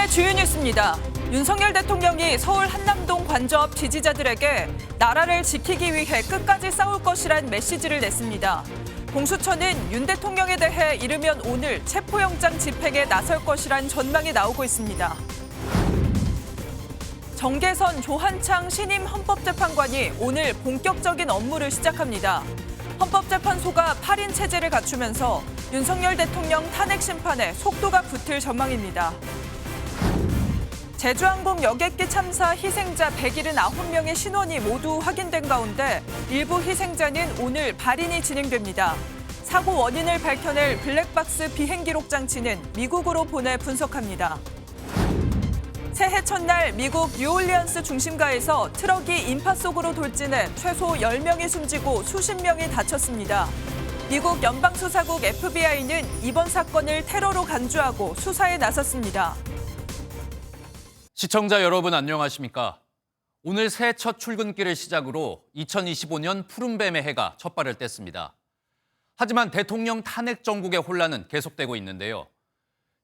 주요 뉴스입니다. 윤석열 대통령이 서울 한남동 관저 앞 지지자들에게 나라를 지키기 위해 끝까지 싸울 것이란 메시지를 냈습니다. 공수처는 윤 대통령에 대해 이르면 오늘 체포영장 집행에 나설 것이란 전망이 나오고 있습니다. 정계선 조한창 신임 헌법재판관이 오늘 본격적인 업무를 시작합니다. 헌법재판소가 8인 체제를 갖추면서 윤석열 대통령 탄핵 심판에 속도가 붙을 전망입니다. 제주항공 여객기 참사 희생자 179명의 신원이 모두 확인된 가운데 일부 희생자는 오늘 발인이 진행됩니다. 사고 원인을 밝혀낼 블랙박스 비행기록 장치는 미국으로 보내 분석합니다. 새해 첫날 미국 뉴올리언스 중심가에서 트럭이 인파 속으로 돌진해 최소 10명이 숨지고 수십 명이 다쳤습니다. 미국 연방수사국 FBI는 이번 사건을 테러로 간주하고 수사에 나섰습니다. 시청자 여러분 안녕하십니까? 오늘 새해 첫 출근길을 시작으로 2025년 푸른뱀의 해가 첫 발을 뗐습니다. 하지만 대통령 탄핵 정국의 혼란은 계속되고 있는데요.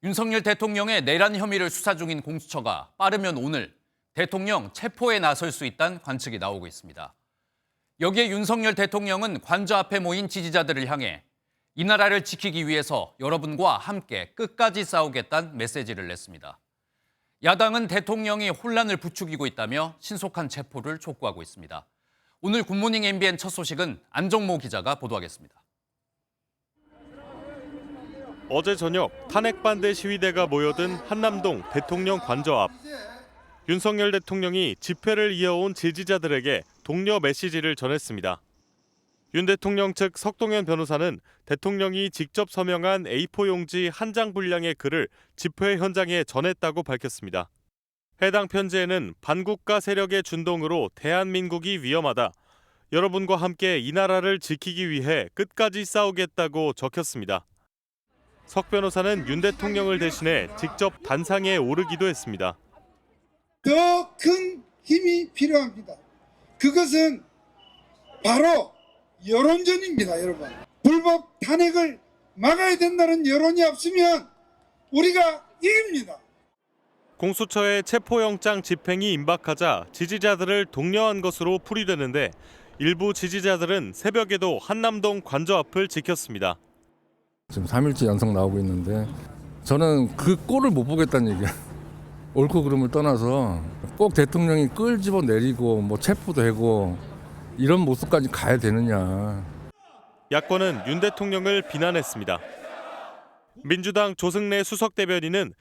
윤석열 대통령의 내란 혐의를 수사 중인 공수처가 빠르면 오늘 대통령 체포에 나설 수 있다는 관측이 나오고 있습니다. 여기에 윤석열 대통령은 관저 앞에 모인 지지자들을 향해 이 나라를 지키기 위해서 여러분과 함께 끝까지 싸우겠다는 메시지를 냈습니다. 야당은 대통령이 혼란을 부추기고 있다며 신속한 체포를 촉구하고 있습니다. 오늘 굿모닝 MBN 첫 소식은 안정모 기자가 보도하겠습니다. 어제 저녁 탄핵 반대 시위대가 모여든 한남동 대통령 관저 앞. 윤석열 대통령이 집회를 이어온 지지자들에게 독려 메시지를 전했습니다. 윤 대통령 측 석동현 변호사는 대통령이 직접 서명한 A4 용지 한 장 분량의 글을 집회 현장에 전했다고 밝혔습니다. 해당 편지에는 반국가 세력의 준동으로 대한민국이 위험하다. 여러분과 함께 이 나라를 지키기 위해 끝까지 싸우겠다고 적혔습니다. 석 변호사는 윤 대통령을 대신해 직접 단상에 오르기도 했습니다. 더 큰 힘이 필요합니다. 그것은 바로 여론전입니다, 여러분. 불법 탄핵을 막아야 된다는 여론이 없으면 우리가 이깁니다. 공수처의 체포영장 집행이 임박하자 지지자들을 독려한 것으로 풀이되는데 일부 지지자들은 새벽에도 한남동 관저 앞을 지켰습니다. 지금 3일째 연속 나오고 있는데 저는 그 꼴을 못 보겠다는 얘기야. 옳고 그름을 떠나서 꼭 대통령이 끌 집어 내리고 뭐 체포도 하고 이런 모습까지 가야 되느냐. 야권은 윤 대통령을 비난했습니다. 민주당 조승래 수석대변인은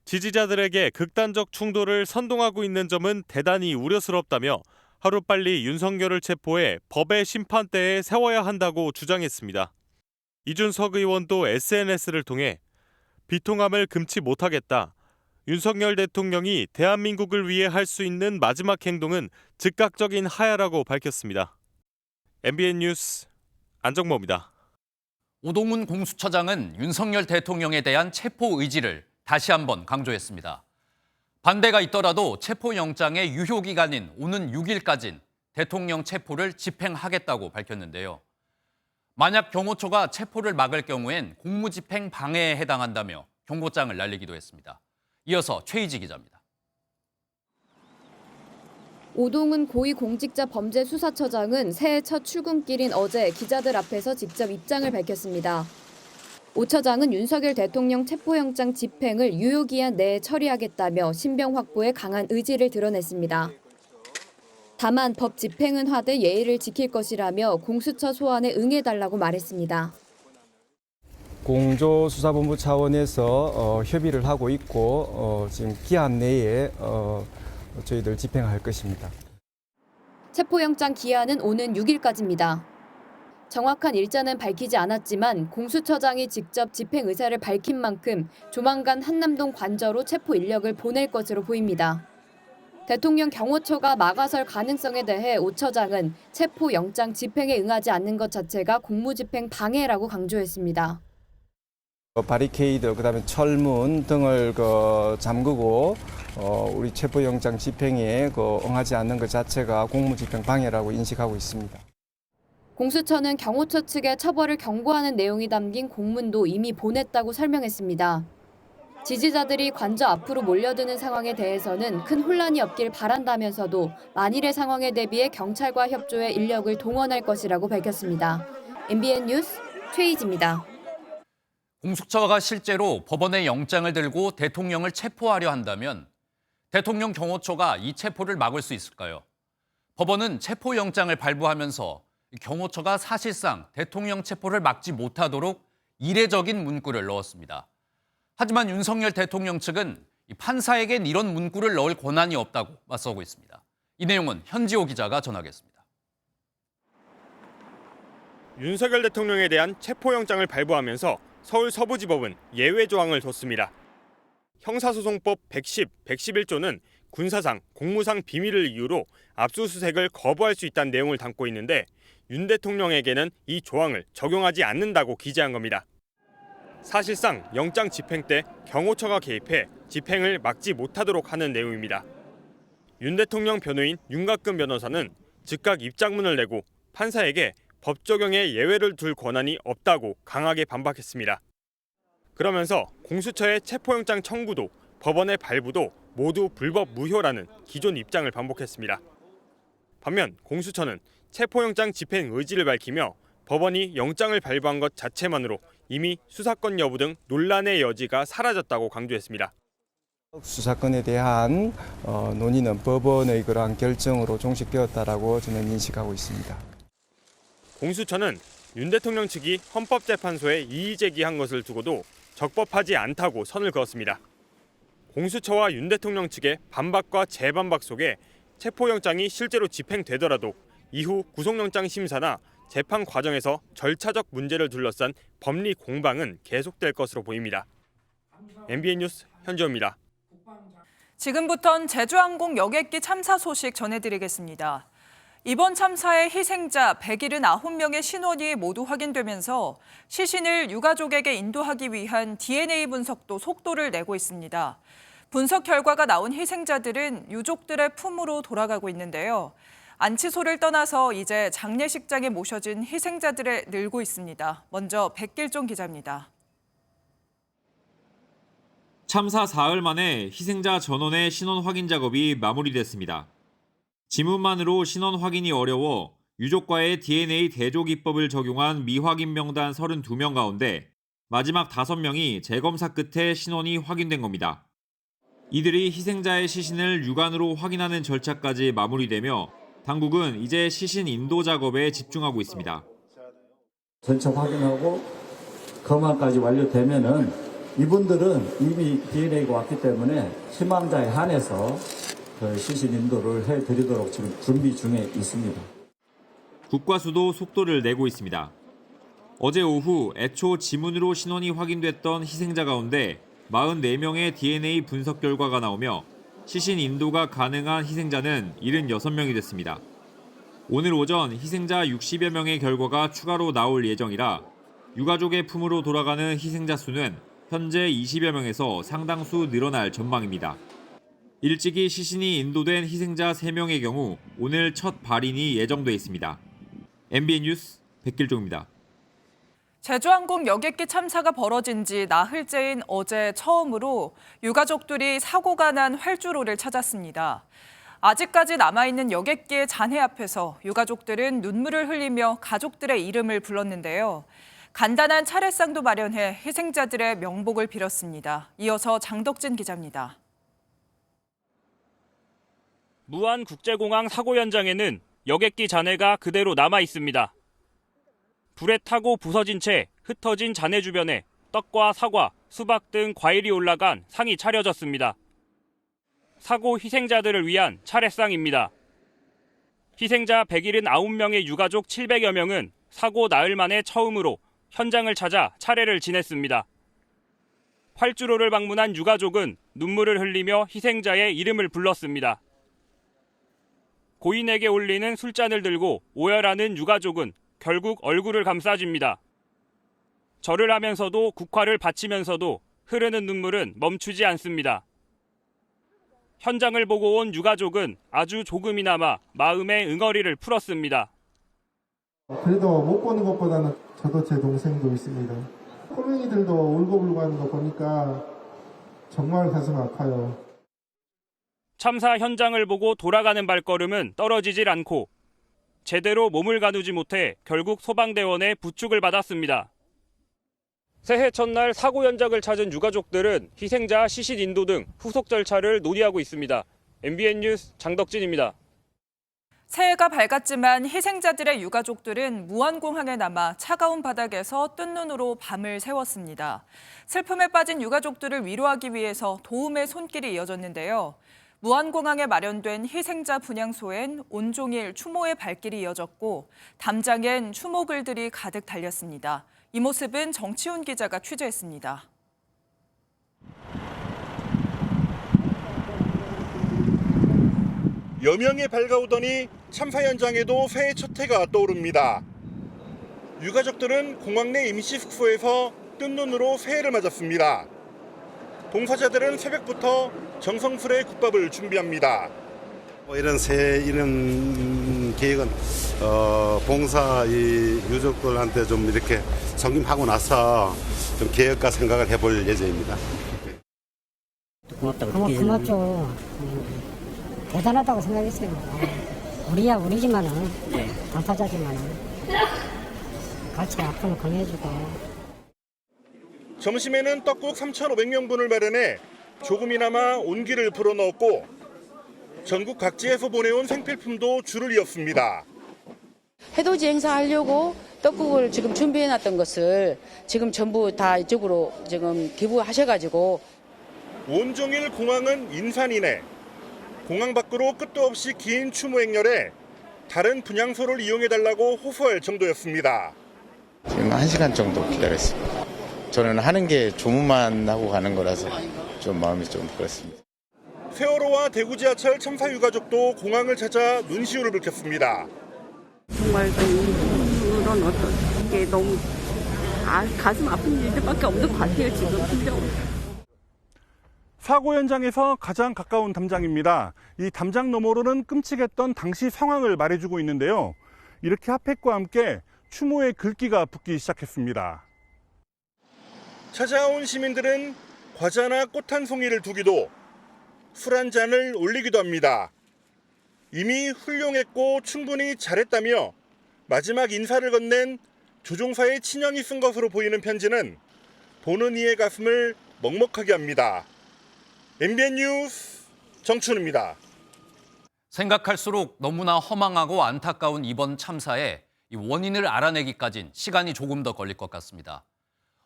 지지자들에게 극단적 충돌을 선동하고 있는 점은 대단히 우려스럽다며 하루빨리 윤석열을 체포해 법의 심판대에 세워야 한다고 주장했습니다. 이준석 의원도 SNS를 통해 비통함을 금치 못하겠다. 윤석열 대통령이 대한민국을 위해 할 수 있는 마지막 행동은 즉각적인 하야라고 밝혔습니다. MBN 뉴스 안정모입니다. 오동훈 공수처장은 윤석열 대통령에 대한 체포 의지를 다시 한번 강조했습니다. 반대가 있더라도 체포영장의 유효기간인 오는 6일까지는 대통령 체포를 집행하겠다고 밝혔는데요. 만약 경호처가 체포를 막을 경우엔 공무집행 방해에 해당한다며 경고장을 날리기도 했습니다. 이어서 최희지 기자입니다. 오동훈 고위공직자범죄수사처장은 새해 첫 출근길인 어제 기자들 앞에서 직접 입장을 밝혔습니다. 오 처장은 윤석열 대통령 체포영장 집행을 유효기한 내에 처리하겠다며 신병 확보에 강한 의지를 드러냈습니다. 다만 법 집행은 하되 예의를 지킬 것이라며 공수처 소환에 응해달라고 말했습니다. 공조수사본부 차원에서 협의를 하고 있고 지금 기한 내에 저희들 집행할 것입니다. 체포영장 기한은 오는 6일까지입니다. 정확한 일자는 밝히지 않았지만 공수처장이 직접 집행 의사를 밝힌 만큼 조만간 한남동 관저로 체포 인력을 보낼 것으로 보입니다. 대통령 경호처가 막아설 가능성에 대해 오 처장은 체포영장 집행에 응하지 않는 것 자체가 공무집행 방해라고 강조했습니다. 바리케이드, 그다음에 철문 등을 잠그고 우리 체포영장 집행에 응하지 않는 것 자체가 공무집행 방해라고 인식하고 있습니다. 공수처는 경호처 측에 처벌을 경고하는 내용이 담긴 공문도 이미 보냈다고 설명했습니다. 지지자들이 관저 앞으로 몰려드는 상황에 대해서는 큰 혼란이 없길 바란다면서도 만일의 상황에 대비해 경찰과 협조해 인력을 동원할 것이라고 밝혔습니다. MBN 뉴스 최희지입니다. 공수처가 실제로 법원에 영장을 들고 대통령을 체포하려 한다면 대통령 경호처가 이 체포를 막을 수 있을까요? 법원은 체포영장을 발부하면서 경호처가 사실상 대통령 체포를 막지 못하도록 이례적인 문구를 넣었습니다. 하지만 윤석열 대통령 측은 판사에겐 이런 문구를 넣을 권한이 없다고 맞서고 있습니다. 이 내용은 현지호 기자가 전하겠습니다. 윤석열 대통령에 대한 체포영장을 발부하면서 서울 서부지법은 예외 조항을 뒀습니다. 형사소송법 110, 111조는 군사상, 공무상 비밀을 이유로 압수수색을 거부할 수 있다는 내용을 담고 있는데 윤 대통령에게는 이 조항을 적용하지 않는다고 기재한 겁니다. 사실상 영장 집행 때 경호처가 개입해 집행을 막지 못하도록 하는 내용입니다. 윤 대통령 변호인 윤곽근 변호사는 즉각 입장문을 내고 판사에게 법 적용에 예외를 둘 권한이 없다고 강하게 반박했습니다. 그러면서 공수처의 체포영장 청구도 법원의 발부도 모두 불법 무효라는 기존 입장을 반복했습니다. 반면 공수처는 체포영장 집행 의지를 밝히며 법원이 영장을 발부한 것 자체만으로 이미 수사권 여부 등 논란의 여지가 사라졌다고 강조했습니다. 수사권에 대한 논의는 법원의 그러한 결정으로 종식되었다라고 저는 인식하고 있습니다. 공수처는 윤 대통령 측이 헌법재판소에 이의 제기한 것을 두고도 적법하지 않다고 선을 그었습니다. 공수처와 윤 대통령 측의 반박과 재반박 속에 체포영장이 실제로 집행되더라도 이후 구속영장 심사나 재판 과정에서 절차적 문제를 둘러싼 법리 공방은 계속될 것으로 보입니다. MBN 뉴스 현지호입니다. 지금부턴 제주항공 여객기 참사 소식 전해드리겠습니다. 이번 참사의 희생자 179명의 신원이 모두 확인되면서 시신을 유가족에게 인도하기 위한 DNA 분석도 속도를 내고 있습니다. 분석 결과가 나온 희생자들은 유족들의 품으로 돌아가고 있는데요. 안치소를 떠나서 이제 장례식장에 모셔진 희생자들에 늘고 있습니다. 먼저 백길종 기자입니다. 참사 사흘 만에 희생자 전원의 신원 확인 작업이 마무리됐습니다. 지문만으로 신원 확인이 어려워 유족과의 DNA 대조기법을 적용한 미확인 명단 32명 가운데 마지막 5명이 재검사 끝에 신원이 확인된 겁니다. 이들이 희생자의 시신을 육안으로 확인하는 절차까지 마무리되며 당국은 이제 시신 인도 작업에 집중하고 있습니다. 절차 확인하고 검안까지 완료되면은 이분들은 이미 DNA가 왔기 때문에 희망자에 한해서 시신 인도를 해드리도록 지금 준비 중에 있습니다. 국과수도 속도를 내고 있습니다. 어제 오후 애초 지문으로 신원이 확인됐던 희생자 가운데 44명의 DNA 분석 결과가 나오며 시신 인도가 가능한 희생자는 76명이 됐습니다. 오늘 오전 희생자 60여 명의 결과가 추가로 나올 예정이라 유가족의 품으로 돌아가는 희생자 수는 현재 20여 명에서 상당수 늘어날 전망입니다. 일찍이 시신이 인도된 희생자 3명의 경우 오늘 첫 발인이 예정돼 있습니다. MBN 뉴스 백길종입니다. 제주항공 여객기 참사가 벌어진 지 나흘째인 어제 처음으로 유가족들이 사고가 난 활주로를 찾았습니다. 아직까지 남아있는 여객기의 잔해 앞에서 유가족들은 눈물을 흘리며 가족들의 이름을 불렀는데요. 간단한 차례상도 마련해 희생자들의 명복을 빌었습니다. 이어서 장덕진 기자입니다. 무안국제공항 사고 현장에는 여객기 잔해가 그대로 남아 있습니다. 불에 타고 부서진 채 흩어진 잔해 주변에 떡과 사과, 수박 등 과일이 올라간 상이 차려졌습니다. 사고 희생자들을 위한 차례상입니다. 희생자 179명의 유가족 700여 명은 사고 나흘 만에 처음으로 현장을 찾아 차례를 지냈습니다. 활주로를 방문한 유가족은 눈물을 흘리며 희생자의 이름을 불렀습니다. 고인에게 올리는 술잔을 들고 오열하는 유가족은 결국 얼굴을 감싸줍니다. 절을 하면서도 국화를 바치면서도 흐르는 눈물은 멈추지 않습니다. 현장을 보고 온 유가족은 아주 조금이나마 마음의 응어리를 풀었습니다. 그래도 못 보는 것보다는 저도 제 동생도 있습니다. 꼬맹이들도 울고불고 하는 거 보니까 정말 가슴 아파요. 참사 현장을 보고 돌아가는 발걸음은 떨어지질 않고 제대로 몸을 가누지 못해 결국 소방대원의 부축을 받았습니다. 새해 첫날 사고 현장을 찾은 유가족들은 희생자 시신 인도 등 후속 절차를 논의하고 있습니다. MBN 뉴스 장덕진입니다. 새해가 밝았지만 희생자들의 유가족들은 무안공항에 남아 차가운 바닥에서 뜬 눈으로 밤을 새웠습니다. 슬픔에 빠진 유가족들을 위로하기 위해서 도움의 손길이 이어졌는데요. 무안공항에 마련된 희생자 분향소엔 온종일 추모의 발길이 이어졌고 담장엔 추모글들이 가득 달렸습니다. 이 모습은 정치훈 기자가 취재했습니다. 여명이 밝아오더니 참사 현장에도 새해 첫 해가 떠오릅니다. 유가족들은 공항 내 임시 숙소에서 뜬 눈으로 새해를 맞았습니다. 봉사자들은 새벽부터 정성스레 국밥을 준비합니다. 이런 새해 이런 계획은 봉사 이 유족들한테 좀 이렇게 섬김하고 나서 좀 계획과 생각을 해볼 예정입니다. 고맙죠. 대단하다고 생각했어요. 우리야 우리지만은 당사자지만은 같이 아픔을 공유해주고. 점심에는 떡국 3,500명분을 마련해 조금이나마 온기를 불어넣었고 전국 각지에서 보내온 생필품도 줄을 이었습니다. 해돋이 행사하려고 떡국을 지금 준비해놨던 것을 지금 전부 다 이쪽으로 지금 기부하셔가지고 온종일 공항은 인산이네. 공항 밖으로 끝도 없이 긴 추모 행렬에 다른 분향소를 이용해달라고 호소할 정도였습니다. 지금 1시간 정도 기다렸습니다. 저는 하는 게 조문만 하고 가는 거라서 좀 마음이 좀 그렇습니다. 세월호와 대구 지하철 참사 유가족도 공항을 찾아 눈시울을 붉혔습니다. 정말 그런 어떤 게 너무 가슴 아픈 일들밖에 없는 것 같아요, 지금 심정. 사고 현장에서 가장 가까운 담장입니다. 이 담장 너머로는 끔찍했던 당시 상황을 말해주고 있는데요. 이렇게 핫팩과 함께 추모의 글귀가 붙기 시작했습니다. 찾아온 시민들은 과자나 꽃 한 송이를 두기도 술 한 잔을 올리기도 합니다. 이미 훌륭했고 충분히 잘했다며 마지막 인사를 건넨 조종사의 친형이 쓴 것으로 보이는 편지는 보는 이의 가슴을 먹먹하게 합니다. MBN 뉴스 정춘우입니다. 생각할수록 너무나 허망하고 안타까운 이번 참사에 이 원인을 알아내기까진 시간이 조금 더 걸릴 것 같습니다.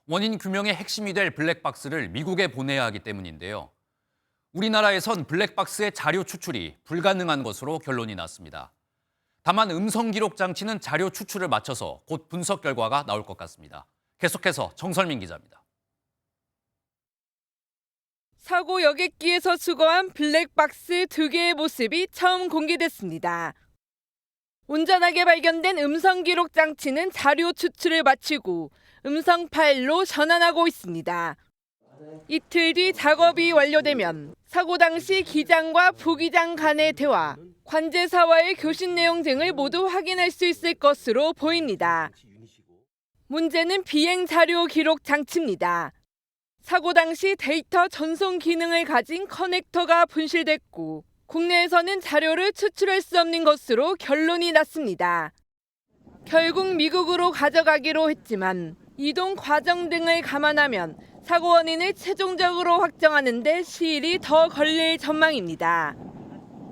원인 규명의 핵심이 될 블랙박스를 미국에 보내야 하기 때문인데요. 우리나라에선 블랙박스의 자료 추출이 불가능한 것으로 결론이 났습니다. 다만 음성 기록 장치는 자료 추출을 마쳐서 곧 분석 결과가 나올 것 같습니다. 계속해서 정설민 기자입니다. 사고 여객기에서 수거한 블랙박스 2개의 모습이 처음 공개됐습니다. 온전하게 발견된 음성 기록 장치는 자료 추출을 마치고 음성 파일로 전환하고 있습니다. 이틀 뒤 작업이 완료되면 사고 당시 기장과 부기장 간의 대화, 관제사와의 교신 내용 등을 모두 확인할 수 있을 것으로 보입니다. 문제는 비행 자료 기록 장치입니다. 사고 당시 데이터 전송 기능을 가진 커넥터가 분실됐고 국내에서는 자료를 추출할 수 없는 것으로 결론이 났습니다. 결국 미국으로 가져가기로 했지만 이동 과정 등을 감안하면 사고 원인을 최종적으로 확정하는 데 시일이 더 걸릴 전망입니다.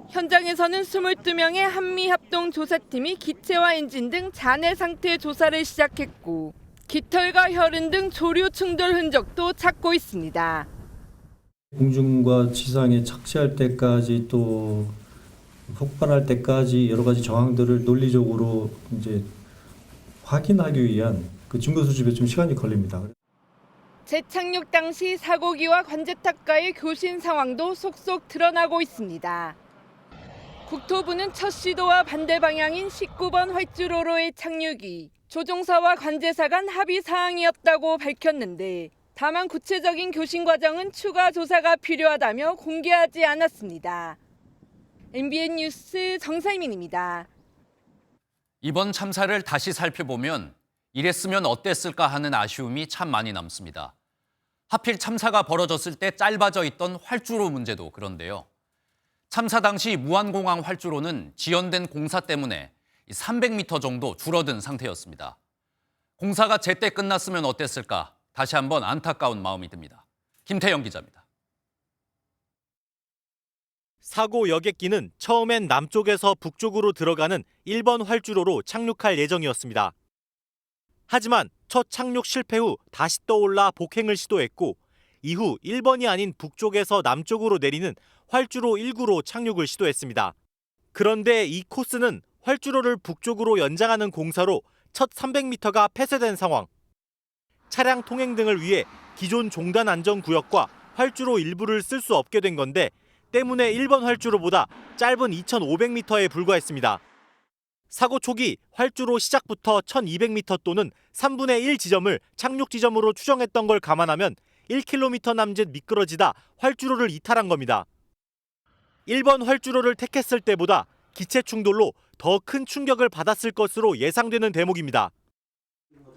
현장에서는 22명의 한미합동조사팀이 기체와 엔진 등 잔해 상태 조사를 시작했고 깃털과 혈흔 등 조류 충돌 흔적도 찾고 있습니다. 공중과 지상에 착지할 때까지 또 폭발할 때까지 여러 가지 정황들을 논리적으로 이제 확인하기 위한 그 증거 수집에 좀 시간이 걸립니다. 재착륙 당시 사고기와 관제탑과의 교신 상황도 속속 드러나고 있습니다. 국토부는 첫 시도와 반대 방향인 19번 활주로로의 착륙이 조종사와 관제사 간 합의 사항이었다고 밝혔는데 다만 구체적인 교신 과정은 추가 조사가 필요하다며 공개하지 않았습니다. MBN 뉴스 정살민입니다. 이번 참사를 다시 살펴보면 이랬으면 어땠을까 하는 아쉬움이 참 많이 남습니다. 하필 참사가 벌어졌을 때 짧아져 있던 활주로 문제도 그런데요. 참사 당시 무안공항 활주로는 지연된 공사 때문에 300m 정도 줄어든 상태였습니다. 공사가 제때 끝났으면 어땠을까? 다시 한번 안타까운 마음이 듭니다. 김태영 기자입니다. 사고 여객기는 처음엔 남쪽에서 북쪽으로 들어가는 1번 활주로로 착륙할 예정이었습니다. 하지만 첫 착륙 실패 후 다시 떠올라 복행을 시도했고 이후 1번이 아닌 북쪽에서 남쪽으로 내리는 활주로 1구로 착륙을 시도했습니다. 그런데 이 코스는 활주로를 북쪽으로 연장하는 공사로 첫 300m가 폐쇄된 상황. 차량 통행 등을 위해 기존 종단 안전구역과 활주로 일부를 쓸 수 없게 된 건데 때문에 1번 활주로보다 짧은 2,500m에 불과했습니다. 사고 초기 활주로 시작부터 1,200m 또는 3분의 1 지점을 착륙 지점으로 추정했던 걸 감안하면 1km 남짓 미끄러지다 활주로를 이탈한 겁니다. 1번 활주로를 택했을 때보다 기체 충돌로 더 큰 충격을 받았을 것으로 예상되는 대목입니다.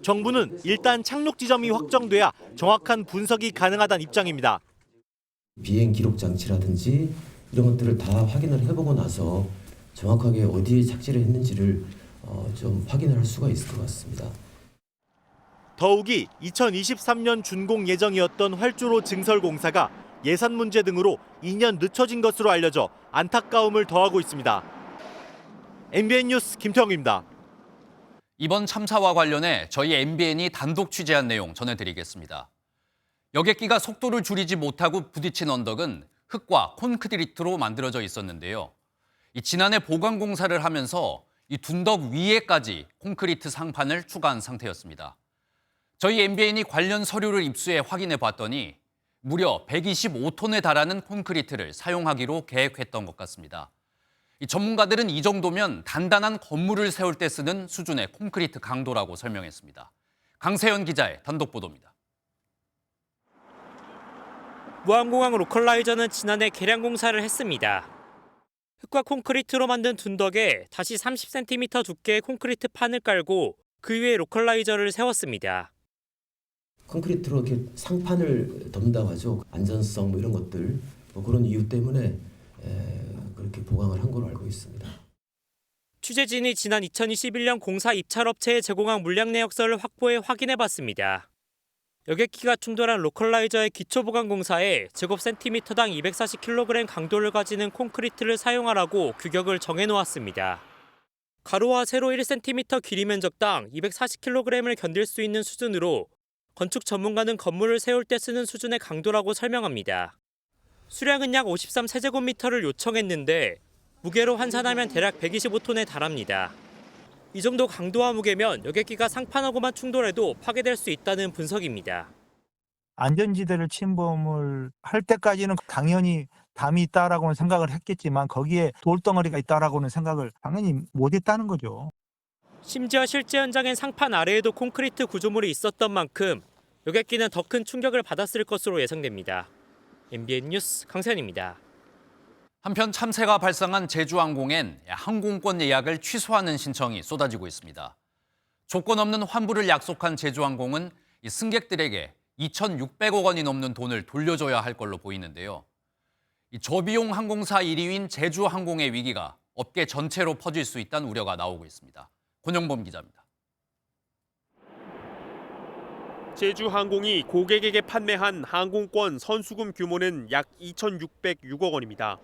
정부는 일단 착륙 지점이 확정돼야 정확한 분석이 가능하다는 입장입니다. 비행 기록 장치라든지 이런 것들을 다 확인을 해보고 나서 정확하게 어디에 착지를 했는지를 좀 확인을 할 수가 있을 것 같습니다. 더욱이 2023년 준공 예정이었던 활주로 증설 공사가 예산 문제 등으로 2년 늦춰진 것으로 알려져 안타까움을 더하고 있습니다. MBN 뉴스 김태형입니다. 이번 참사와 관련해 저희 MBN이 단독 취재한 내용 전해드리겠습니다. 여객기가 속도를 줄이지 못하고 부딪힌 언덕은 흙과 콘크리트로 만들어져 있었는데요. 지난해 보강 공사를 하면서 이 둔덕 위에까지 콘크리트 상판을 추가한 상태였습니다. 저희 MBN이 관련 서류를 입수해 확인해 봤더니 무려 125톤에 달하는 콘크리트를 사용하기로 계획했던 것 같습니다. 이 전문가들은 이 정도면 단단한 건물을 세울 때 쓰는 수준의 콘크리트 강도라고 설명했습니다. 강세현 기자의 단독 보도입니다. 무안공항 로컬라이저는 지난해 개량 공사를 했습니다. 흙과 콘크리트로 만든 둔덕에 다시 30cm 두께의 콘크리트 판을 깔고 그 위에 로컬라이저를 세웠습니다. 콘크리트로 이렇게 상판을 덮는다고 하죠. 안전성 뭐 이런 것들 그런 이유 때문에 그렇게 보강을 한 걸로 알고 있습니다. 취재진이 지난 2021년 공사 입찰업체에 제공한 물량 내역서를 확보해 확인해봤습니다. 여객기가 충돌한 로컬라이저의 기초보강 공사에 제곱센티미터당 240kg 강도를 가지는 콘크리트를 사용하라고 규격을 정해놓았습니다. 가로와 세로 1cm 길이 면적당 240kg을 견딜 수 있는 수준으로 건축 전문가는 건물을 세울 때 쓰는 수준의 강도라고 설명합니다. 수량은 약 53세제곱미터를 요청했는데 무게로 환산하면 대략 125톤에 달합니다. 이 정도 강도와 무게면 여객기가 상판하고만 충돌해도 파괴될 수 있다는 분석입니다. 안전지대를 침범을 할 때까지는 당연히 담이 있다라고는 생각을 했겠지만 거기에 돌덩어리가 있다라고는 생각을 당연히 못했다는 거죠. 심지어 실제 현장엔 상판 아래에도 콘크리트 구조물이 있었던 만큼 여객기는 더 큰 충격을 받았을 것으로 예상됩니다. MBN 뉴스 강세현입니다. 한편 참사가 발생한 제주항공엔 항공권 예약을 취소하는 신청이 쏟아지고 있습니다. 조건 없는 환불을 약속한 제주항공은 승객들에게 2,600억 원이 넘는 돈을 돌려줘야 할 걸로 보이는데요. 저비용 항공사 1위인 제주항공의 위기가 업계 전체로 퍼질 수 있다는 우려가 나오고 있습니다. 권영범 기자입니다. 제주항공이 고객에게 판매한 항공권 선수금 규모는 약 2,606억 원입니다.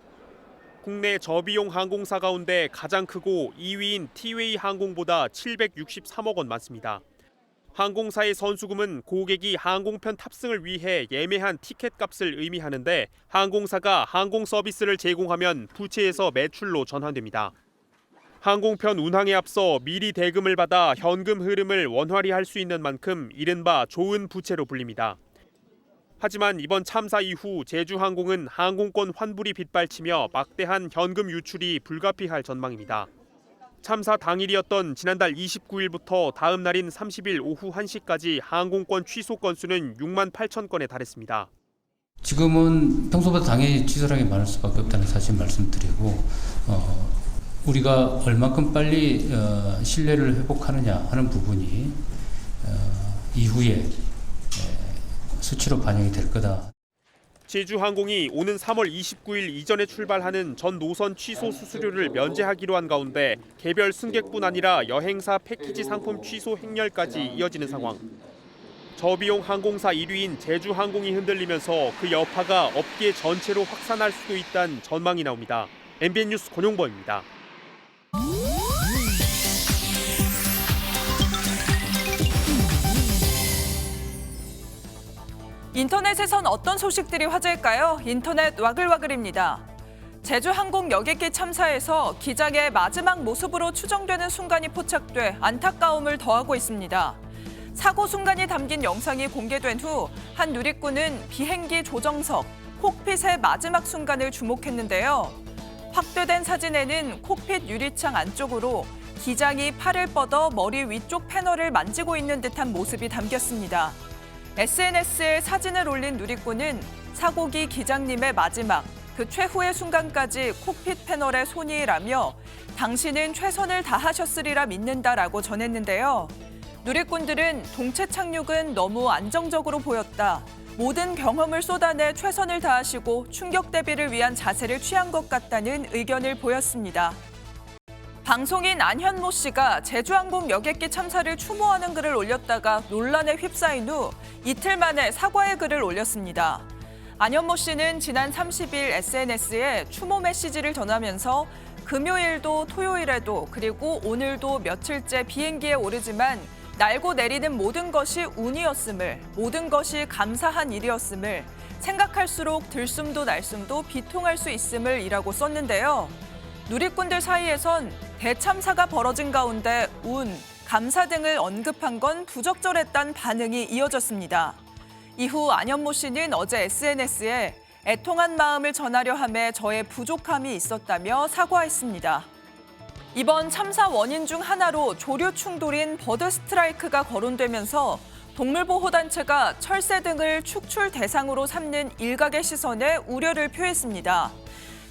국내 저비용 항공사 가운데 가장 크고 2위인 티웨이 항공보다 763억 원 많습니다. 항공사의 선수금은 고객이 항공편 탑승을 위해 예매한 티켓 값을 의미하는데 항공사가 항공 서비스를 제공하면 부채에서 매출로 전환됩니다. 항공편 운항에 앞서 미리 대금을 받아 현금 흐름을 원활히 할 수 있는 만큼 이른바 좋은 부채로 불립니다. 하지만 이번 참사 이후 제주항공은 항공권 환불이 빗발치며 막대한 현금 유출이 불가피할 전망입니다. 참사 당일이었던 지난달 29일부터 다음 날인 30일 오후 1시까지 항공권 취소 건수는 6만 8천 건에 달했습니다. 지금은 평소보다 당연히 취소량이 많을 수밖에 없다는 사실 말씀드리고 우리가 얼마큼 빨리 신뢰를 회복하느냐 하는 부분이 이후에 수치로 반영이 될 거다. 제주항공이 오는 3월 29일 이전에 출발하는 전 노선 취소 수수료를 면제하기로 한 가운데 개별 승객뿐 아니라 여행사 패키지 상품 취소 행렬까지 이어지는 상황. 저비용 항공사 1위인 제주항공이 흔들리면서 그 여파가 업계 전체로 확산할 수도 있다는 전망이 나옵니다. MBN 뉴스 권용범입니다. 인터넷에선 어떤 소식들이 화제일까요? 인터넷 와글와글입니다. 제주항공 여객기 참사에서 기장의 마지막 모습으로 추정되는 순간이 포착돼 안타까움을 더하고 있습니다. 사고 순간이 담긴 영상이 공개된 후 한 누리꾼은 비행기 조정석, 콕핏의 마지막 순간을 주목했는데요. 확대된 사진에는 콕핏 유리창 안쪽으로 기장이 팔을 뻗어 머리 위쪽 패널을 만지고 있는 듯한 모습이 담겼습니다. SNS에 사진을 올린 누리꾼은 사고기 기장님의 마지막, 그 최후의 순간까지 콕핏 패널에 손이 일하며 당신은 최선을 다하셨으리라 믿는다라고 전했는데요. 누리꾼들은 동체 착륙은 너무 안정적으로 보였다. 모든 경험을 쏟아내 최선을 다하시고 충격 대비를 위한 자세를 취한 것 같다는 의견을 보였습니다. 방송인 안현모 씨가 제주항공 여객기 참사를 추모하는 글을 올렸다가 논란에 휩싸인 후 이틀 만에 사과의 글을 올렸습니다. 안현모 씨는 지난 30일 SNS에 추모 메시지를 전하면서 금요일도 토요일에도 그리고 오늘도 며칠째 비행기에 오르지만 날고 내리는 모든 것이 운이었음을, 모든 것이 감사한 일이었음을, 생각할수록 들숨도 날숨도 비통할 수 있음을 이라고 썼는데요. 누리꾼들 사이에선 대참사가 벌어진 가운데 운, 감사 등을 언급한 건 부적절했다는 반응이 이어졌습니다. 이후 안현모 씨는 어제 SNS에 애통한 마음을 전하려 함에 저의 부족함이 있었다며 사과했습니다. 이번 참사 원인 중 하나로 조류 충돌인 버드 스트라이크가 거론되면서 동물보호단체가 철새 등을 축출 대상으로 삼는 일각의 시선에 우려를 표했습니다.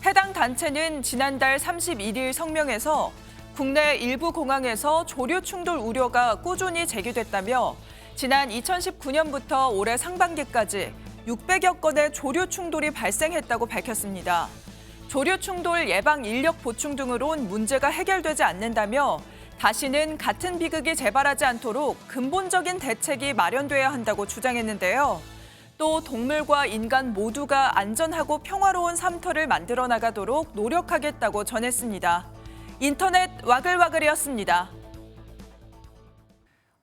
해당 단체는 지난달 31일 성명에서 국내 일부 공항에서 조류 충돌 우려가 꾸준히 제기됐다며 지난 2019년부터 올해 상반기까지 600여 건의 조류 충돌이 발생했다고 밝혔습니다. 조류 충돌 예방 인력 보충 등으론 문제가 해결되지 않는다며 다시는 같은 비극이 재발하지 않도록 근본적인 대책이 마련돼야 한다고 주장했는데요. 또 동물과 인간 모두가 안전하고 평화로운 삶터를 만들어 나가도록 노력하겠다고 전했습니다. 인터넷 와글와글이었습니다.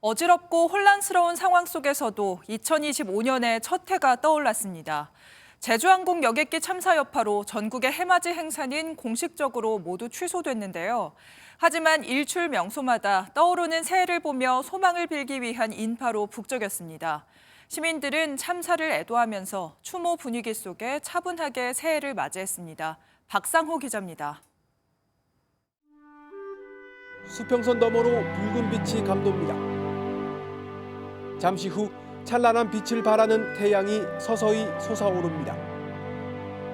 어지럽고 혼란스러운 상황 속에서도 2025년의 첫 해가 떠올랐습니다. 제주항공 여객기 참사 여파로 전국의 해맞이 행사는 공식적으로 모두 취소됐는데요. 하지만 일출 명소마다 떠오르는 새해를 보며 소망을 빌기 위한 인파로 북적였습니다. 시민들은 참사를 애도하면서 추모 분위기 속에 차분하게 새해를 맞이했습니다. 박상호 기자입니다. 수평선 너머로 붉은 빛이 감돕니다. 잠시 후 찬란한 빛을 발하는 태양이 서서히 솟아오릅니다.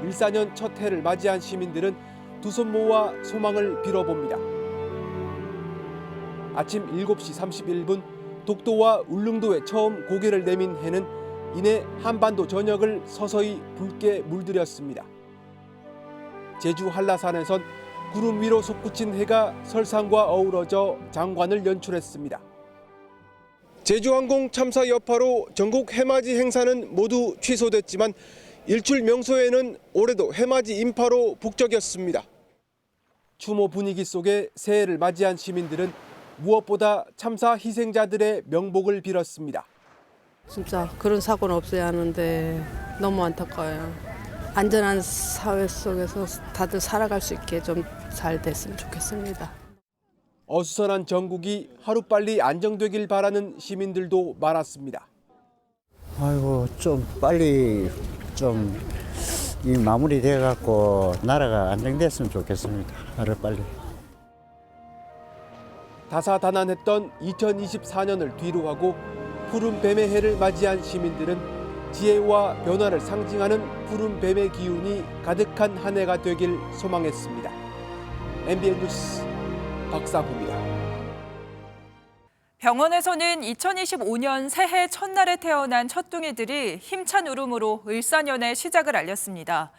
일사년 첫 해를 맞이한 시민들은 두 손 모아 소망을 빌어봅니다. 아침 7시 31분 독도와 울릉도에 처음 고개를 내민 해는 이내 한반도 전역을 서서히 붉게 물들였습니다. 제주 한라산에선 구름 위로 솟구친 해가 설상과 어우러져 장관을 연출했습니다. 제주항공 참사 여파로 전국 해맞이 행사는 모두 취소됐지만 일출 명소에는 올해도 해맞이 인파로 북적였습니다. 추모 분위기 속에 새해를 맞이한 시민들은 무엇보다 참사 희생자들의 명복을 빌었습니다. 진짜 그런 사고는 없어야 하는데 너무 안타까워요. 안전한 사회 속에서 다들 살아갈 수 있게 좀 잘 됐으면 좋겠습니다. 어수선한 전국이 하루빨리 안정되길 바라는 시민들도 많았습니다. 아이고 좀 빨리 좀 이 마무리돼 갖고 나라가 안정됐으면 좋겠습니다. 하루빨리. 다사다난했던 2024년을 뒤로하고 푸른 뱀의 해를 맞이한 시민들은 지혜와 변화를 상징하는 푸른 뱀의 기운이 가득한 한 해가 되길 소망했습니다. MBN 뉴스 박상호입니다. 병원에서는 2025년 새해 첫날에 태어난 첫둥이들이 힘찬 울음으로 을사년의 시작을 알렸습니다.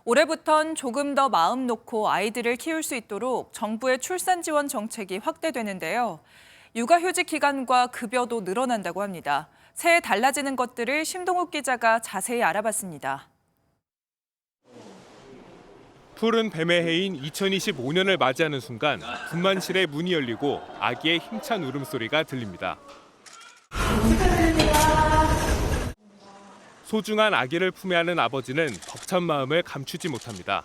올해부턴 조금 더 마음 놓고 아이들을 키울 수 있도록 정부의 출산 지원 정책이 확대되는데요. 육아휴직 기간과 급여도 늘어난다고 합니다. 새해 달라지는 것들을 심동욱 기자가 자세히 알아봤습니다. 푸른 뱀의 해인 2025년을 맞이하는 순간 분만실의 문이 열리고 아기의 힘찬 울음소리가 들립니다. 소중한 아기를 품에 안은 아버지는 벅찬 마음을 감추지 못합니다.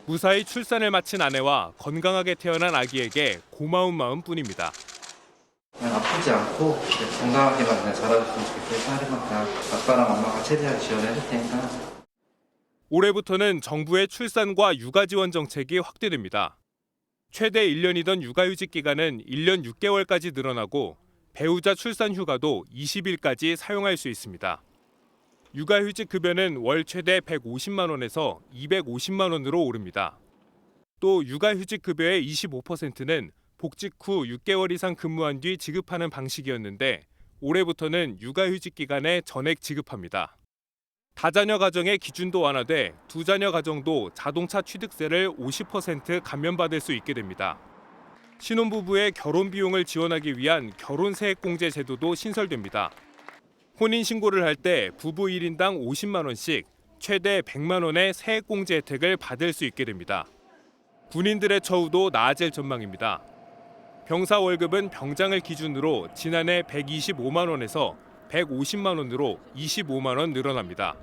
무사히 출산을 마친 아내와 건강하게 태어난 아기에게 고마운 마음뿐입니다. 그냥 아프지 않고 건강하게만 그냥 자라줬으면 좋겠어요. 하루만 그냥 아빠랑 엄마가 최대한 지원해줄 테니까. 올해부터는 정부의 출산과 육아 지원 정책이 확대됩니다. 최대 1년이던 육아휴직 기간은 1년 6개월까지 늘어나고 배우자 출산 휴가도 20일까지 사용할 수 있습니다. 육아휴직 급여는 월 최대 150만 원에서 250만 원으로 오릅니다. 또 육아휴직 급여의 25%는 복직 후 6개월 이상 근무한 뒤 지급하는 방식이었는데 올해부터는 육아휴직 기간에 전액 지급합니다. 다자녀 가정의 기준도 완화돼 두자녀 가정도 자동차 취득세를 50% 감면받을 수 있게 됩니다. 신혼부부의 결혼 비용을 지원하기 위한 결혼세액공제 제도도 신설됩니다. 혼인신고를 할 때 부부 1인당 50만 원씩 최대 100만 원의 세액공제 혜택을 받을 수 있게 됩니다. 군인들의 처우도 나아질 전망입니다. 병사 월급은 병장을 기준으로 지난해 125만 원에서 150만 원으로 25만 원 늘어납니다.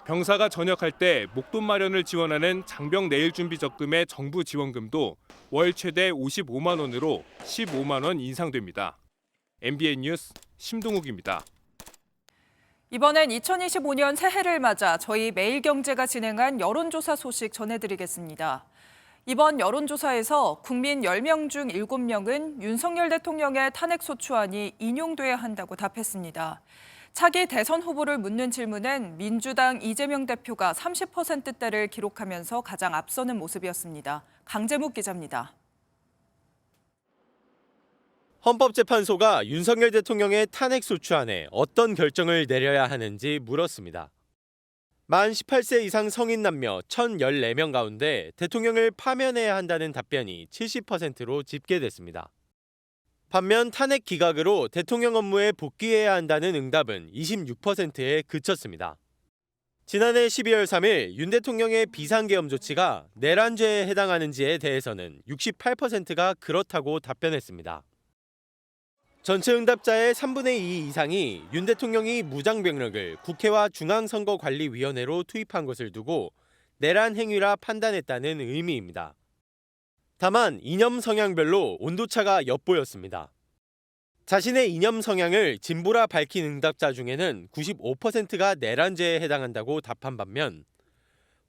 병사가 전역할 때 목돈 마련을 지원하는 장병 내일 준비 적금의 정부 지원금도 월 최대 55만 원으로 15만 원 인상됩니다. MBN 뉴스 심동욱입니다. 이번엔 2025년 새해를 맞아 저희 매일경제가 진행한 여론조사 소식 전해드리겠습니다. 이번 여론조사에서 국민 10명 중 7명은 윤석열 대통령의 탄핵소추안이 인용돼야 한다고 답했습니다. 차기 대선 후보를 묻는 질문엔 민주당 이재명 대표가 30%대를 기록하면서 가장 앞서는 모습이었습니다. 강재묵 기자입니다. 헌법재판소가 윤석열 대통령의 탄핵소추안에 어떤 결정을 내려야 하는지 물었습니다. 만 18세 이상 성인 남녀 1,014명 가운데 대통령을 파면해야 한다는 답변이 70%로 집계됐습니다. 반면 탄핵 기각으로 대통령 업무에 복귀해야 한다는 응답은 26%에 그쳤습니다. 지난해 12월 3일 윤 대통령의 비상계엄 조치가 내란죄에 해당하는지에 대해서는 68%가 그렇다고 답변했습니다. 전체 응답자의 3분의 2 이상이 윤 대통령이 무장병력을 국회와 중앙선거관리위원회로 투입한 것을 두고 내란 행위라 판단했다는 의미입니다. 다만 이념 성향별로 온도차가 엿보였습니다. 자신의 이념 성향을 진보라 밝힌 응답자 중에는 95%가 내란죄에 해당한다고 답한 반면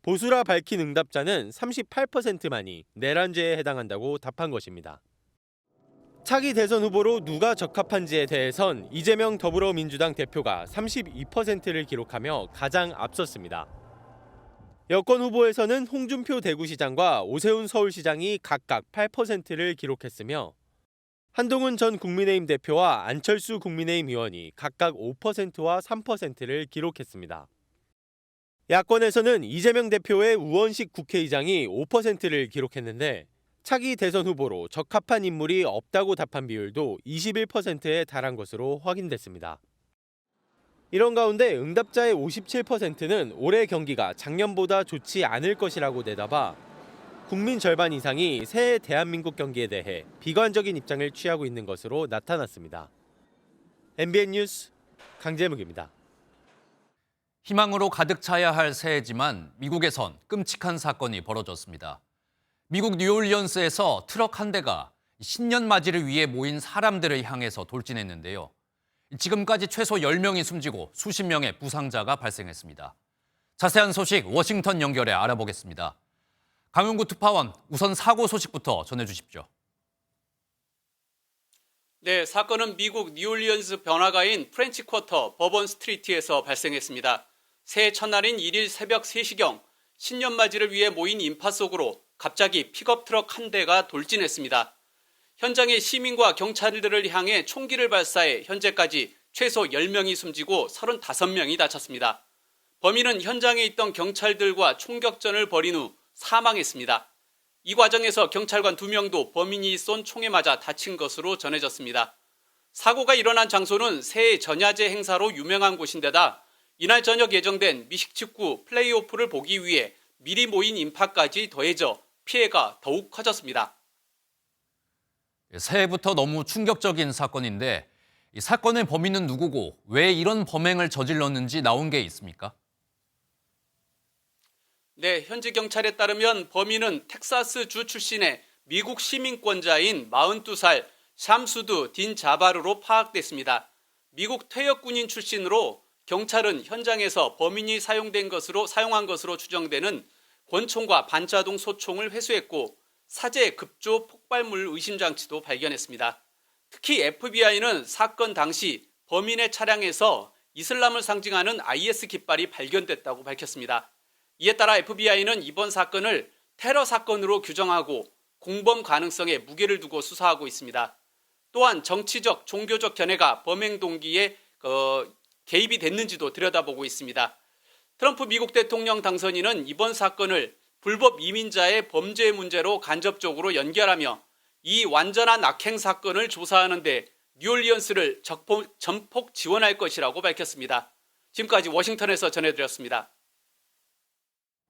보수라 밝힌 응답자는 38%만이 내란죄에 해당한다고 답한 것입니다. 차기 대선 후보로 누가 적합한지에 대해선 이재명 더불어민주당 대표가 32%를 기록하며 가장 앞섰습니다. 여권 후보에서는 홍준표 대구시장과 오세훈 서울시장이 각각 8%를 기록했으며 한동훈 전 국민의힘 대표와 안철수 국민의힘 의원이 각각 5%와 3%를 기록했습니다. 야권에서는 이재명 대표의 우원식 국회의장이 5%를 기록했는데 차기 대선 후보로 적합한 인물이 없다고 답한 비율도 21%에 달한 것으로 확인됐습니다. 이런 가운데 응답자의 57%는 올해 경기가 작년보다 좋지 않을 것이라고 내다봐 국민 절반 이상이 새해 대한민국 경기에 대해 비관적인 입장을 취하고 있는 것으로 나타났습니다. MBN 뉴스 강재묵입니다. 희망으로 가득 차야 할 새해지만 미국에선 끔찍한 사건이 벌어졌습니다. 미국 뉴올리언스에서 트럭 한 대가 신년 맞이를 위해 모인 사람들을 향해서 돌진했는데요. 지금까지 최소 10명이 숨지고 수십 명의 부상자가 발생했습니다. 자세한 소식 워싱턴 연결해 알아보겠습니다. 강용구 특파원, 우선 사고 소식부터 전해주십시오. 네, 사건은 미국 뉴올리언스 번화가인 프렌치 쿼터 버번 스트리트에서 발생했습니다. 새해 첫날인 1일 새벽 3시경 신년 맞이를 위해 모인 인파 속으로 갑자기 픽업 트럭 한 대가 돌진했습니다. 현장의 시민과 경찰들을 향해 총기를 발사해 현재까지 최소 10명이 숨지고 35명이 다쳤습니다. 범인은 현장에 있던 경찰들과 총격전을 벌인 후 사망했습니다. 이 과정에서 경찰관 2명도 범인이 쏜 총에 맞아 다친 것으로 전해졌습니다. 사고가 일어난 장소는 새해 전야제 행사로 유명한 곳인데다 이날 저녁 예정된 미식축구 플레이오프를 보기 위해 미리 모인 인파까지 더해져 피해가 더욱 커졌습니다. 새해부터 너무 충격적인 사건인데 이 사건의 범인은 누구고 왜 이런 범행을 저질렀는지 나온 게 있습니까? 네, 현지 경찰에 따르면 범인은 텍사스주 출신의 미국 시민권자인 42살 샴수드 딘 자바르로 파악됐습니다. 미국 퇴역군인 출신으로 경찰은 현장에서 범인이 사용한 것으로 추정되는 권총과 반자동 소총을 회수했고 사제 급조 폭발물 의심 장치도 발견했습니다. 특히 FBI는 사건 당시 범인의 차량에서 이슬람을 상징하는 IS 깃발이 발견됐다고 밝혔습니다. 이에 따라 FBI는 이번 사건을 테러 사건으로 규정하고 공범 가능성에 무게를 두고 수사하고 있습니다. 또한 정치적, 종교적 견해가 범행 동기에 개입이 됐는지도 들여다보고 있습니다. 트럼프 미국 대통령 당선인은 이번 사건을 불법 이민자의 범죄 문제로 간접적으로 연결하며 이 완전한 악행 사건을 조사하는 데 뉴올리언스를 전폭 지원할 것이라고 밝혔습니다. 지금까지 워싱턴에서 전해드렸습니다.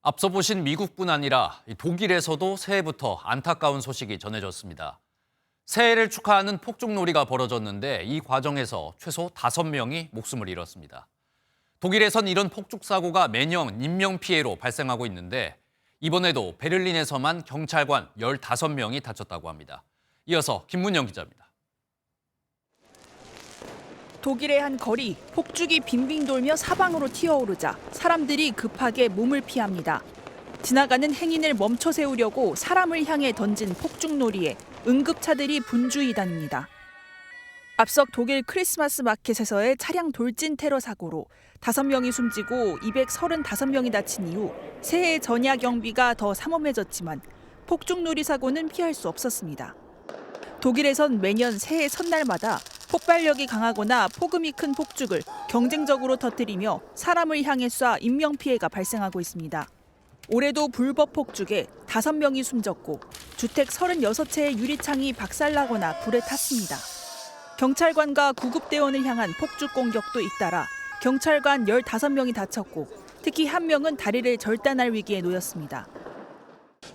앞서 보신 미국뿐 아니라 독일에서도 새해부터 안타까운 소식이 전해졌습니다. 새해를 축하하는 폭죽놀이가 벌어졌는데 이 과정에서 최소 5명이 목숨을 잃었습니다. 독일에선 이런 폭죽 사고가 매년 인명피해로 발생하고 있는데 이번에도 베를린에서만 경찰관 15명이 다쳤다고 합니다. 이어서 김문영 기자입니다. 독일의 한 거리, 폭죽이 빙빙 돌며 사방으로 튀어오르자 사람들이 급하게 몸을 피합니다. 지나가는 행인을 멈춰 세우려고 사람을 향해 던진 폭죽놀이에 응급차들이 분주히 다닙니다. 앞서 독일 크리스마스 마켓에서의 차량 돌진 테러 사고로 5명이 숨지고 235명이 다친 이후 새해 전야 경비가 더 삼엄해졌지만 폭죽놀이 사고는 피할 수 없었습니다. 독일에선 매년 새해 첫날마다 폭발력이 강하거나 폭음이 큰 폭죽을 경쟁적으로 터뜨리며 사람을 향해 쏴 인명피해가 발생하고 있습니다. 올해도 불법 폭죽에 5명이 숨졌고 주택 36채의 유리창이 박살나거나 불에 탔습니다. 경찰관과 구급대원을 향한 폭죽 공격도 잇따라 경찰관 15명이 다쳤고 특히 1명은 다리를 절단할 위기에 놓였습니다.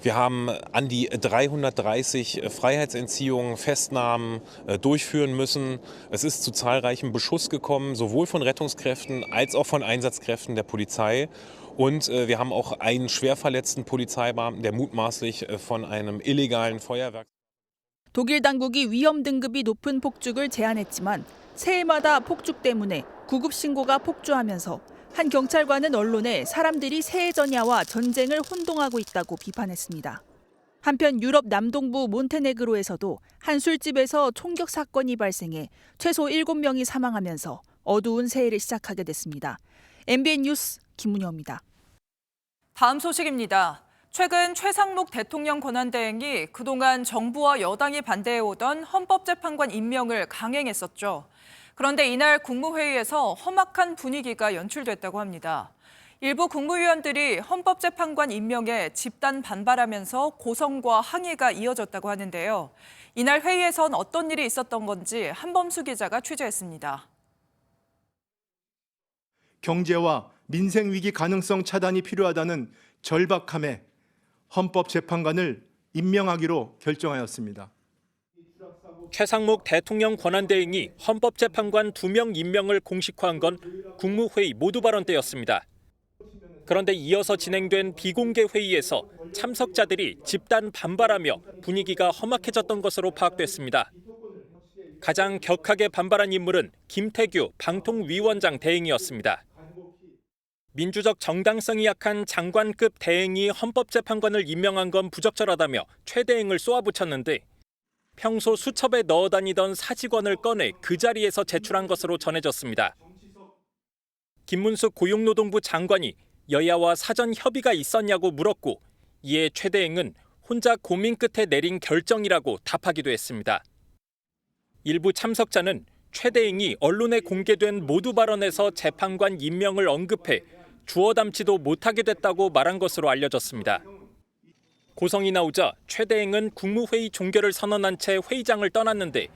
Wir haben an die 330 Freiheitsentziehungen, Festnahmen durchführen müssen. Es ist zu zahlreichem Beschuss gekommen, sowohl von Rettungskräften als auch von Einsatzkräften der Polizei. Und wir haben auch einen schwer verletzten Polizeibeamten, der mutmaßlich von einem illegalen Feuerwerk. 독일 당국이 위험 등급이 높은 폭죽을 제한했지만 새해마다 폭죽 때문에 구급 신고가 폭주하면서 한 경찰관은 언론에 사람들이 새해 전야와 전쟁을 혼동하고 있다고 비판했습니다. 한편 유럽 남동부 몬테네그로에서도 한 술집에서 총격 사건이 발생해 최소 7명이 사망하면서 어두운 새해를 시작하게 됐습니다. MBN 뉴스 김문영입니다. 다음 소식입니다. 최근 최상목 대통령 권한대행이 그동안 정부와 여당이 반대해오던 헌법재판관 임명을 강행했었죠. 그런데 이날 국무회의에서 험악한 분위기가 연출됐다고 합니다. 일부 국무위원들이 헌법재판관 임명에 집단 반발하면서 고성과 항의가 이어졌다고 하는데요. 이날 회의에선 어떤 일이 있었던 건지 한범수 기자가 취재했습니다. 경제와 민생 위기 가능성 차단이 필요하다는 절박함에 헌법재판관을 임명하기로 결정하였습니다. 최상목 대통령 권한대행이 헌법재판관 2명 임명을 공식화한 건 국무회의 모두 발언 때였습니다. 그런데 이어서 진행된 비공개 회의에서 참석자들이 집단 반발하며 분위기가 험악해졌던 것으로 파악됐습니다. 가장 격하게 반발한 인물은 김태규 방통위원장 대행이었습니다. 민주적 정당성이 약한 장관급 대행이 헌법재판관을 임명한 건 부적절하다며 최 대행을 쏘아붙였는데 평소 수첩에 넣어 다니던 사직원을 꺼내 그 자리에서 제출한 것으로 전해졌습니다. 김문숙 고용노동부 장관이 여야와 사전 협의가 있었냐고 물었고 이에 최 대행은 혼자 고민 끝에 내린 결정이라고 답하기도 했습니다. 일부 참석자는 최대행이 언론에 공개된 모두 발언에서 재판관 임명을 언급해 주워 담지도 못하게 됐다고 말한 것으로 알려졌습니다. 고성이 나오자 최대행은 국무회의 종결을 선언한 채 회의장을 떠났는데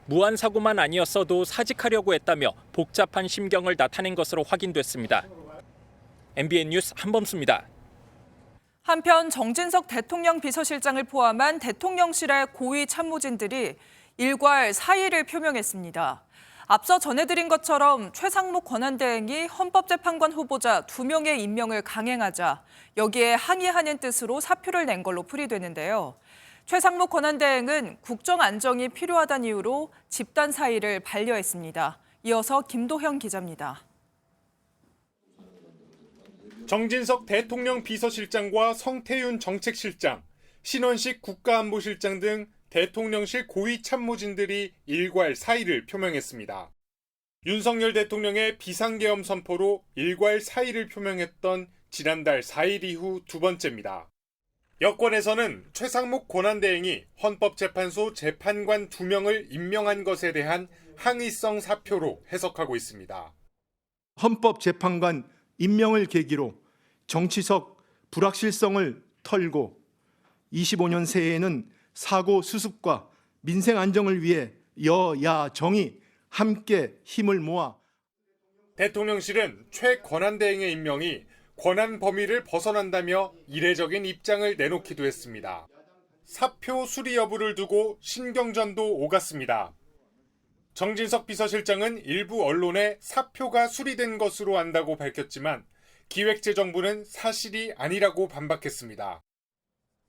무한 사고만 아니었어도 사직하려고 했다며 복잡한 심경을 나타낸 것으로 확인됐습니다. MBN 뉴스 한범수입니다. 한편 정진석 대통령 비서실장을 포함한 대통령실의 고위 참모진들이 일괄 사의를 표명했습니다. 앞서 전해드린 것처럼 최상목 권한대행이 헌법재판관 후보자 2명의 임명을 강행하자 여기에 항의하는 뜻으로 사표를 낸 걸로 풀이되는데요. 최상목 권한대행은 국정 안정이 필요하다는 이유로 집단 사의를 반려했습니다. 이어서 김도형 기자입니다. 정진석 대통령 비서실장과 성태윤 정책실장, 신원식 국가안보실장 등 대통령실 고위 참모진들이 일괄 사의를 표명했습니다. 윤석열 대통령의 비상계엄 선포로 일괄 사의를 표명했던 지난달 4일 이후 두 번째입니다. 여권에서는 최상목 권한대행이 헌법재판소 재판관 2명을 임명한 것에 대한 항의성 사표로 해석하고 있습니다. 헌법재판관 임명을 계기로 정치적 불확실성을 털고 25년 새해에는 사고 수습과 민생 안정을 위해 여야 정이 함께 힘을 모아 대통령실은 최 권한대행의 임명이 권한 범위를 벗어난다며 이례적인 입장을 내놓기도 했습니다. 사표 수리 여부를 두고 신경전도 오갔습니다. 정진석 비서실장은 일부 언론에 사표가 수리된 것으로 안다고 밝혔지만 기획재정부는 사실이 아니라고 반박했습니다.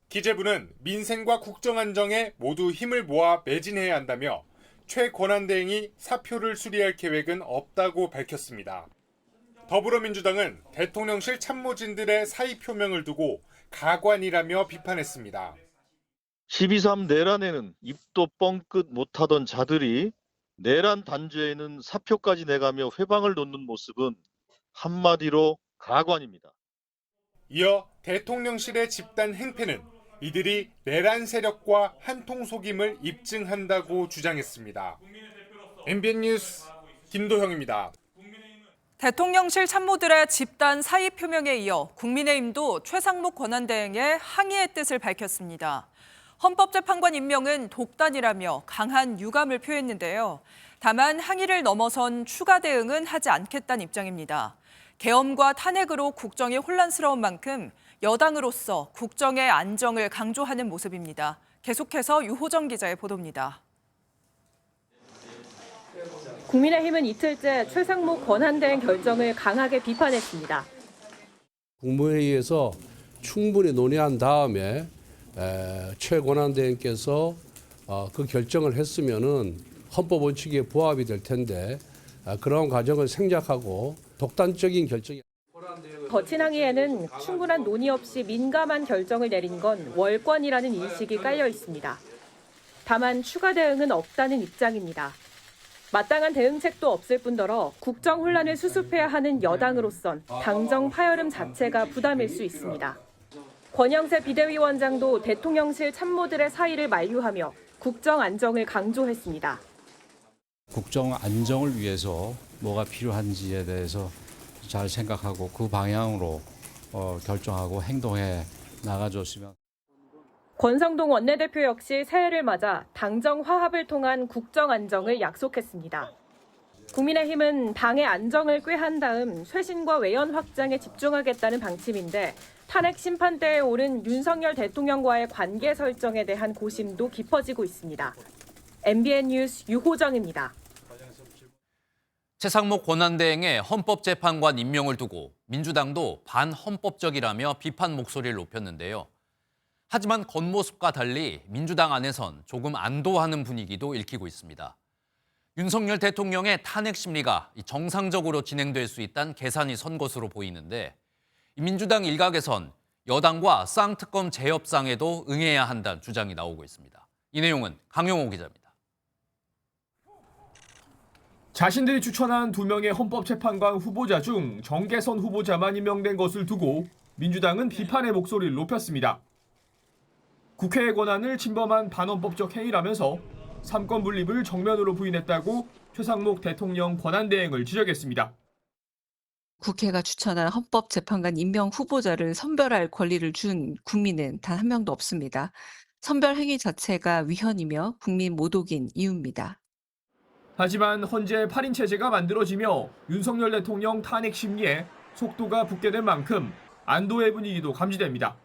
기재부는 민생과 국정안정에 모두 힘을 모아 매진해야 한다며 최 권한대행이 사표를 수리할 계획은 없다고 밝혔습니다. 더불어민주당은 대통령실 참모진들의 사의 표명을 두고 가관이라며 비판했습니다. 12.3 내란에는 입도 뻥끗 못하던 자들이 내란 단죄에는 사표까지 내가며 회방을 놓는 모습은 한마디로 가관입니다. 이어 대통령실의 집단 행패는 이들이 내란 세력과 한통속임을 입증한다고 주장했습니다. MBN 뉴스 김도형입니다. 대통령실 참모들의 집단 사의 표명에 이어 국민의힘도 최상목 권한대행의 항의의 뜻을 밝혔습니다. 헌법재판관 임명은 독단이라며 강한 유감을 표했는데요. 다만 항의를 넘어선 추가 대응은 하지 않겠다는 입장입니다. 계엄과 탄핵으로 국정이 혼란스러운 만큼 여당으로서 국정의 안정을 강조하는 모습입니다. 계속해서 유호정 기자의 보도입니다. 국민의힘은 이틀째 최상목 권한대행 결정을 강하게 비판했습니다. 국무회의에서 충분히 논의한 다음에 최 권한대행께서 그 결정을 했으면은 헌법 원칙에 부합이 될 텐데 그런 과정을 생략하고 독단적인 결정이. 거친 항의에는 충분한 논의 없이 민감한 결정을 내린 건 월권이라는 인식이 깔려 있습니다. 다만 추가 대응은 없다는 입장입니다. 마땅한 대응책도 없을 뿐더러 국정 혼란을 수습해야 하는 여당으로선 당정 파열음 자체가 부담일 수 있습니다. 권영세 비대위원장도 대통령실 참모들의 사의를 만류하며 국정 안정을 강조했습니다. 국정 안정을 위해서 뭐가 필요한지에 대해서 잘 생각하고 그 방향으로 결정하고 행동해 나가줬으면. 권성동 원내대표 역시 새해를 맞아 당정 화합을 통한 국정 안정을 약속했습니다. 국민의힘은 당의 안정을 꾀한 다음 쇄신과 외연 확장에 집중하겠다는 방침인데 탄핵 심판대에 오른 윤석열 대통령과의 관계 설정에 대한 고심도 깊어지고 있습니다. MBN 뉴스 유호정입니다. 최상목 권한대행의 헌법재판관 임명을 두고 민주당도 반헌법적이라며 비판 목소리를 높였는데요. 하지만 겉모습과 달리 민주당 안에선 조금 안도하는 분위기도 읽히고 있습니다. 윤석열 대통령의 탄핵 심리가 정상적으로 진행될 수 있다는 계산이 선 것으로 보이는데 민주당 일각에선 여당과 쌍특검 재협상에도 응해야 한다는 주장이 나오고 있습니다. 이 내용은 강용호 기자입니다. 자신들이 추천한 2명의 헌법재판관 후보자 중 정계선 후보자만 임명된 것을 두고 민주당은 비판의 목소리를 높였습니다. 국회의 권한을 침범한 반헌법적 행위라면서 삼권 분립을 정면으로 부인했다고 최상목 대통령 권한대행을 지적했습니다. 국회가 추천한 헌법재판관 임명 후보자를 선별할 권리를 준 국민은 단 한 명도 없습니다. 선별 행위 자체가 위헌이며 국민 모독인 이유입니다. 하지만 헌재 8인 체제가 만들어지며 윤석열 대통령 탄핵 심리에 속도가 붙게 된 만큼 안도의 분위기도 감지됩니다.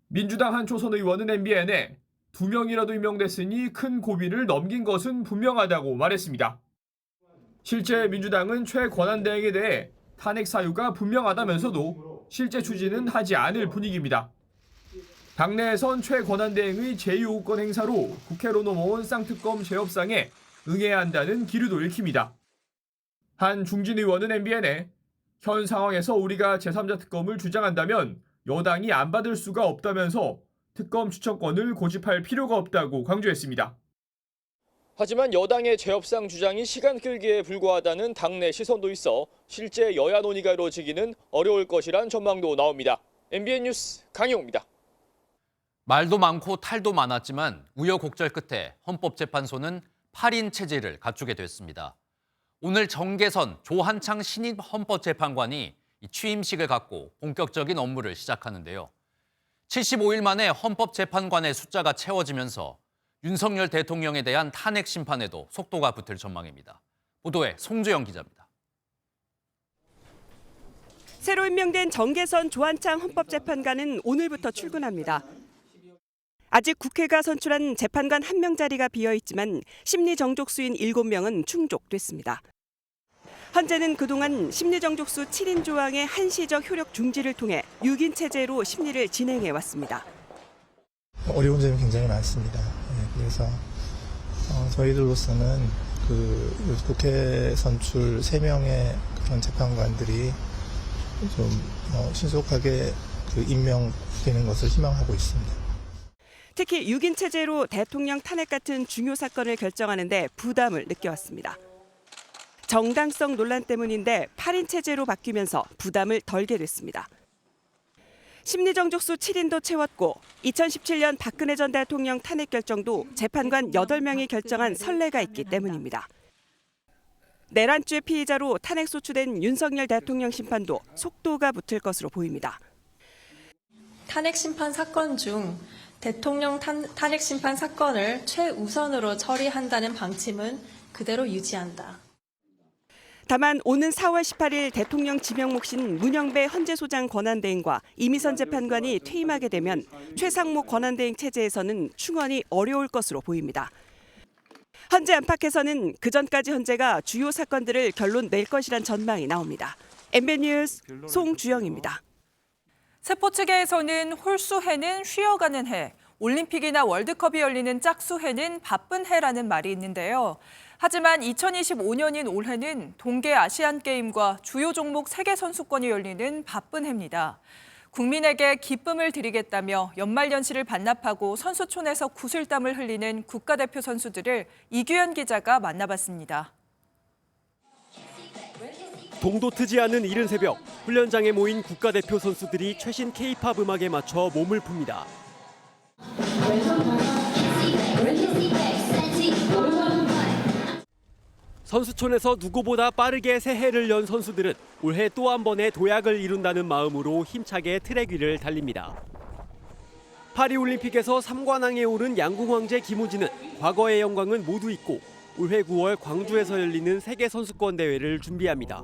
민주당 한 초선 의원은 MBN에 2명이라도 임명됐으니 큰 고비를 넘긴 것은 분명하다고 말했습니다. 실제 민주당은 최 권한대행에 대해 탄핵 사유가 분명하다면서도 실제 추진은 하지 않을 분위기입니다. 당내에선 최 권한대행의 제2호권 행사로 국회로 넘어온 쌍특검 재협상에 응해야 한다는 기류도 읽힙니다. 한 중진 의원은 MBN에 현 상황에서 우리가 제3자 특검을 주장한다면 여당이 안 받을 수가 없다면서 특검 추천권을 고집할 필요가 없다고 강조했습니다. 하지만 여당의 재협상 주장이 시간 끌기에 불과하다는 당내 시선도 있어 실제 여야 논의가 이루어지기는 어려울 것이란 전망도 나옵니다. MBN 뉴스 강용호입니다. 말도 많고 탈도 많았지만 우여곡절 끝에 헌법재판소는 8인 체제를 갖추게 됐습니다. 오늘 정계선 조한창 신임 헌법재판관이 취임식을 갖고 본격적인 업무를 시작하는데요. 75일 만에 헌법재판관의 숫자가 채워지면서 윤석열 대통령에 대한 탄핵 심판에도 속도가 붙을 전망입니다. 보도에 송주영 기자입니다. 새로 임명된 정계선 조한창 헌법재판관은 오늘부터 출근합니다. 아직 국회가 선출한 재판관 1명 자리가 비어있지만 심리정족수인 7명은 충족됐습니다. 헌재는 그동안 심리정족수 7인 조항의 한시적 효력 중지를 통해 6인 체제로 심리를 진행해왔습니다. 어려운 점이 굉장히 많습니다. 그래서 저희들로서는 국회 선출 3명의 그런 재판관들이 좀 신속하게 임명되는 것을 희망하고 있습니다. 특히 6인 체제로 대통령 탄핵 같은 중요 사건을 결정하는데 부담을 느껴왔습니다. 정당성 논란 때문인데 8인 체제로 바뀌면서 부담을 덜게 됐습니다. 심리정족수 7인도 채웠고 2017년 박근혜 전 대통령 탄핵 결정도 재판관 8명이 결정한 선례가 있기 때문입니다. 내란죄 피의자로 탄핵 소추된 윤석열 대통령 심판도 속도가 붙을 것으로 보입니다. 탄핵 심판 사건 중 대통령 탄핵 심판 사건을 최우선으로 처리한다는 방침은 그대로 유지한다. 다만 오는 4월 18일 대통령 지명 몫인 문영배 헌재소장 권한대행과 이미선 재판관이 퇴임하게 되면 최상목 권한대행 체제에서는 충원이 어려울 것으로 보입니다. 헌재 안팎에서는 그전까지 헌재가 주요 사건들을 결론 낼 것이란 전망이 나옵니다. MBN 뉴스 송주영입니다. 스포츠계에서는 홀수해는 쉬어가는 해, 올림픽이나 월드컵이 열리는 짝수해는 바쁜 해라는 말이 있는데요. 하지만 2025년인 올해는 동계 아시안게임과 주요 종목 세계선수권이 열리는 바쁜 해입니다. 국민에게 기쁨을 드리겠다며 연말연시를 반납하고 선수촌에서 구슬땀을 흘리는 국가대표 선수들을 이규현 기자가 만나봤습니다. 동도 트지 않은 이른 새벽, 훈련장에 모인 국가대표 선수들이 최신 K-팝 음악에 맞춰 몸을 풉니다. 선수촌에서 누구보다 빠르게 새해를 연 선수들은 올해 또 한 번의 도약을 이룬다는 마음으로 힘차게 트랙 위를 달립니다. 파리올림픽에서 3관왕에 오른 양궁 황제 김우진은 과거의 영광은 모두 잊고 올해 9월 광주에서 열리는 세계선수권 대회를 준비합니다.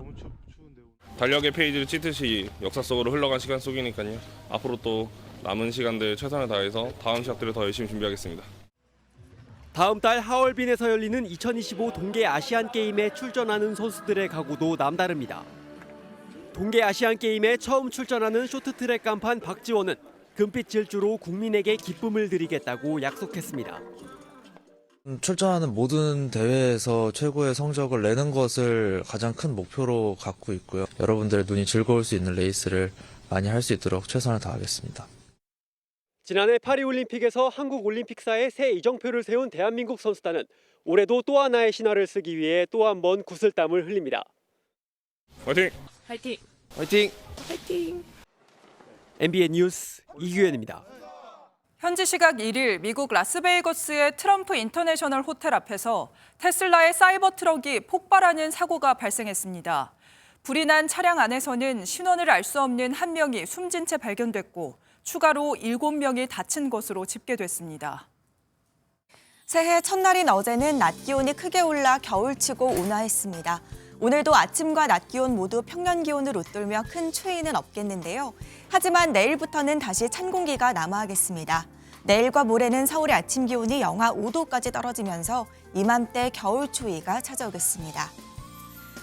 달력의 페이지를 찢듯이 역사 속으로 흘러간 시간 속이니까요. 앞으로 또 남은 시간들 최선을 다해서 다음 시합들을 더 열심히 준비하겠습니다. 다음 달 하얼빈에서 열리는 2025 동계 아시안게임에 출전하는 선수들의 각오도 남다릅니다. 동계 아시안게임에 처음 출전하는 쇼트트랙 간판 박지원은 금빛 질주로 국민에게 기쁨을 드리겠다고 약속했습니다. 출전하는 모든 대회에서 최고의 성적을 내는 것을 가장 큰 목표로 갖고 있고요. 여러분들의 눈이 즐거울 수 있는 레이스를 많이 할 수 있도록 최선을 다하겠습니다. 지난해 파리올림픽에서 한국 올림픽사에 새 이정표를 세운 대한민국 선수단은 올해도 또 하나의 신화를 쓰기 위해 또 한 번 구슬땀을 흘립니다. 화이팅! 화이팅! 화이팅! 화이팅! MBN 뉴스 이규현입니다. 현지 시각 1일 미국 라스베이거스의 트럼프 인터내셔널 호텔 앞에서 테슬라의 사이버 트럭이 폭발하는 사고가 발생했습니다. 불이 난 차량 안에서는 신원을 알 수 없는 한 명이 숨진 채 발견됐고 추가로 7명이 다친 것으로 집계됐습니다. 새해 첫날인 어제는 낮 기온이 크게 올라 겨울치고 온화했습니다. 오늘도 아침과 낮 기온 모두 평년 기온을 웃돌며 큰 추위는 없겠는데요. 하지만 내일부터는 다시 찬 공기가 남하하겠습니다. 내일과 모레는 서울의 아침 기온이 영하 5도까지 떨어지면서 이맘때 겨울 추위가 찾아오겠습니다.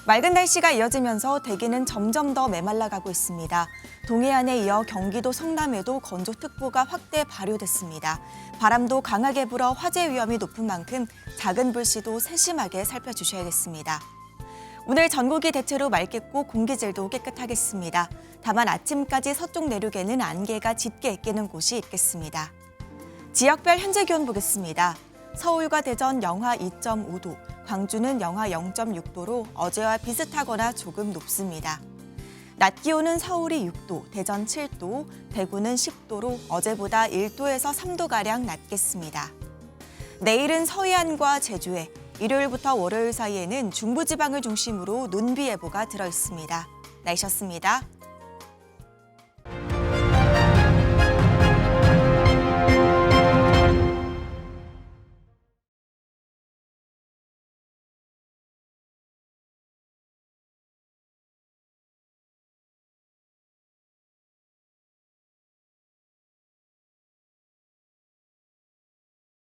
맑은 날씨가 이어지면서 대기는 점점 더 메말라가고 있습니다. 동해안에 이어 경기도 성남에도 건조특보가 확대 발효됐습니다. 바람도 강하게 불어 화재 위험이 높은 만큼 작은 불씨도 세심하게 살펴주셔야겠습니다. 오늘 전국이 대체로 맑겠고 공기질도 깨끗하겠습니다. 다만 아침까지 서쪽 내륙에는 안개가 짙게 끼는 곳이 있겠습니다. 지역별 현재 기온 보겠습니다. 서울과 대전 영하 2.5도, 광주는 영하 0.6도로 어제와 비슷하거나 조금 높습니다. 낮 기온은 서울이 6도, 대전 7도, 대구는 10도로 어제보다 1도에서 3도가량 낮겠습니다. 내일은 서해안과 제주에, 일요일부터 월요일 사이에는 중부지방을 중심으로 눈비 예보가 들어 있습니다. 날씨였습니다.